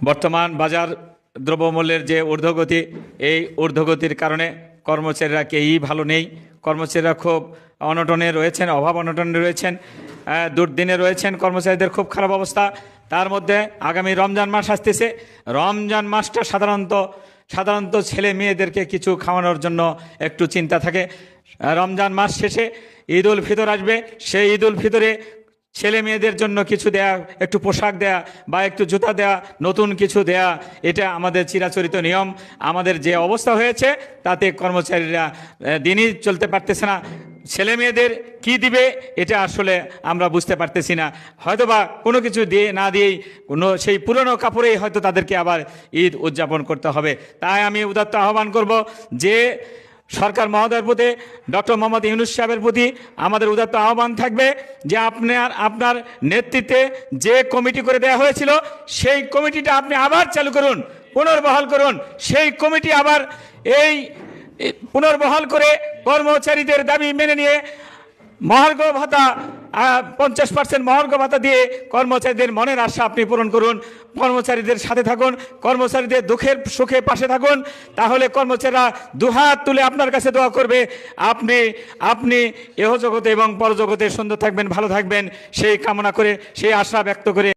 বর্তমান বাজার দ্রব্যমূল্যের যে ঊর্ধ্বগতি, এই ঊর্ধ্বগতির কারণে কর্মচারীরা কেউই ভালো নেই। কর্মচারীরা খুব অনটনে রয়েছেন, অভাব অনটনে রয়েছেন, দুর্দিনে রয়েছেন। কর্মচারীদের খুব খারাপ অবস্থা। তার মধ্যে আগামী রমজান মাস আসতেছে। রমজান মাসটা সাধারণত ছেলে মেয়েদেরকে কিছু খাওয়ানোর জন্য একটু চিন্তা থাকে। রমজান মাস শেষে ঈদ উল ফিতর আসবে। সেই ঈদ উল ফিতরে ছেলে মেয়েদের জন্য কিছু দেয়া, একটু পোশাক দেয়া বা একটু জুতা দেয়া, নতুন কিছু দেয়া, এটা আমাদের চিরাচরিত নিয়ম। আমাদের যে অবস্থা হয়েছে তাতে কর্মচারীরা দিনই চলতে পারতেছে না। ছেলে মেয়েদের কী দিবে এটা আসলে আমরা বুঝতে পারতেছি না। হয়তোবা কোনো কিছু দিয়ে না দিয়েই সেই পুরনো কাপড়েই হয়তো তাদেরকে আবার ঈদ উদযাপন করতে হবে। তাই আমি উদাত্ত আহ্বান করব যে সরকার মহোদয়ের প্রতি, ডক্টর মোহাম্মদ ইউনূস সাহেবের প্রতি আমাদের উদাত্ত আহ্বান থাকবে যে আপনার নেতৃত্বে যে কমিটি করে দেওয়া হয়েছিল সেই কমিটিটা আপনি আবার চালু করুন, পুনর্বহাল করুন। সেই কমিটি আবার এই পুনর্বহাল করে কর্মচারীদের দাবি মেনে নিয়ে মহার্ঘ ভাতা 50% মহার্ঘ ভাতা দিয়ে কর্মচারীদের মনের আশা আপনি পূরণ করুন। কর্মচারীদের সাথে থাকুন, কর্মচারীদের দুঃখের সুখে পাশে থাকুন। তাহলে কর্মচারীরা দুহাত তুলে আপনার কাছে দোয়া করবে। আপনি এহ জগতে এবং পরজগতে সুন্দর থাকবেন, ভালো থাকবেন, সেই কামনা করে, সেই আশা ব্যক্ত করে